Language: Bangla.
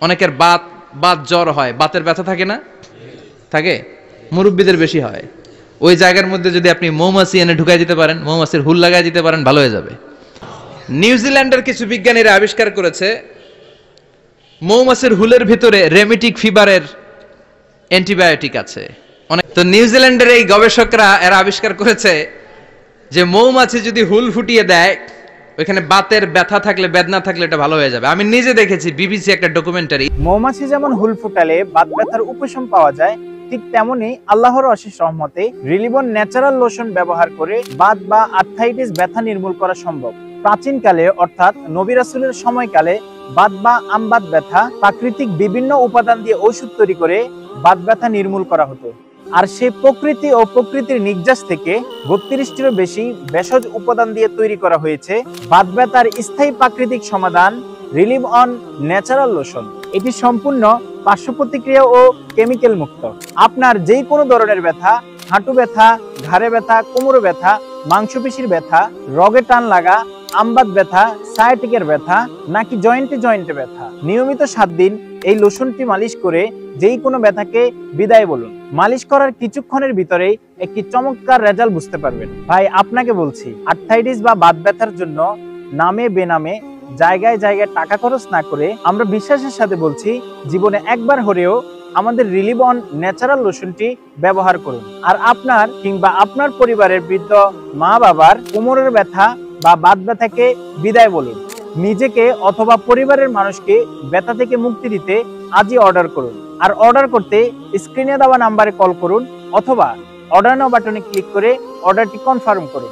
অনেকের বাত বাত জ্বর হয়, বাতের ব্যথা থাকে না? থাকে? মুরব্বীদের বেশি হয়। ওই জায়গার মধ্যে যদি আপনি মৌমাছি এনে ঢুকাই দিতে পারেন, মৌমাছির হুল লাগাই দিতে পারেন, ভালো হয়ে যাবে। নিউজিল্যান্ডের কিছু বিজ্ঞানীরা আবিষ্কার করেছে মৌমাছির হুলের ভিতরে রেমিটিক ফিভারের অ্যান্টিবায়োটিক আছে। অনেক তো নিউজিল্যান্ডের এই গবেষকরা এরা আবিষ্কার করেছে যে মৌমাছি যদি হুল ফুটিয়ে দেয়, ওইখানে বাতের ব্যথা থাকলে, বেদনা থাকলে এটা ভালো হয়ে যাবে। আমি নিজে দেখেছি, বিবিসি একটা ডকুমেন্টারি। মৌমাছি যেমন হুল ফুটালে বাত ব্যথার উপশম পাওয়া যায়, ঠিক তেমনি আল্লাহর অশেষ রহমতে রিলিবন ন্যাচারাল লোশন ব্যবহার করে বাত বা আর্থ্রাইটিস ব্যথা নির্মূল করা সম্ভব। প্রাচীনকালে অর্থাৎ নবী রাসূলের সময়কালে বাত বা আমবাত ব্যথা প্রাকৃতিক বিভিন্ন উপাদান দিয়ে ঔষধ তৈরি করে বাত ব্যথা নির্মূল করা হতো। আর সেই প্রকৃতি ও প্রকৃতির নির্যাস থেকে ৩২টিরও বেশি ভেষজ উপাদান দিয়ে তৈরি করা হয়েছে বাত ব্যথার স্থায়ী প্রাকৃতিক সমাধান রিলিভ অন ন্যাচারাল লোশন। এটি সম্পূর্ণ পার্শ্ব প্রতিক্রিয়া ও কেমিক্যাল মুক্ত। আপনার যেই কোনো ধরনের ব্যথা, হাঁটু ব্যথা, ঘাড়ে ব্যথা, কোমরে ব্যথা, মাংসপেশির ব্যথা, রগে টান লাগা, আমবাত ব্যথা, সায়াটিকের ব্যথা, নাকি জয়েন্টে ব্যথা, নিয়মিত ৭ দিন এই লোশনটি মালিশ করে যেই কোনো ব্যথাকে বিদায় বলুন। মালিশ করার কিছুক্ষণের ভিতরেই একটি চমৎকার রেজাল্ট বুঝতে পারবেন। ভাই, আপনাকে বলছি, আর্থ্রাইটিস বা বাত ব্যথার জন্য নামে বেনামে জায়গায় জায়গায় টাকা খরচ না করে আমরা বিশ্বাসের সাথে বলছি, জীবনে একবার হলেও আমাদের রিলিভ অন ন্যাচারাল লোশনটি ব্যবহার করুন। আর আপনার কিংবা আপনার পরিবারের বৃদ্ধ মা বাবার কোমরের ব্যথা বা বাত ব্যথাকে বিদায় বলুন। নিজেকে অথবা পরিবারের মানুষকে ব্যথা থেকে মুক্তি দিতে আজই অর্ডার করুন। আর অর্ডার করতে স্ক্রিনে দেওয়া নাম্বারে কল করুন অথবা অর্ডার নাও বাটনে ক্লিক করে অর্ডারটি কনফার্ম করুন।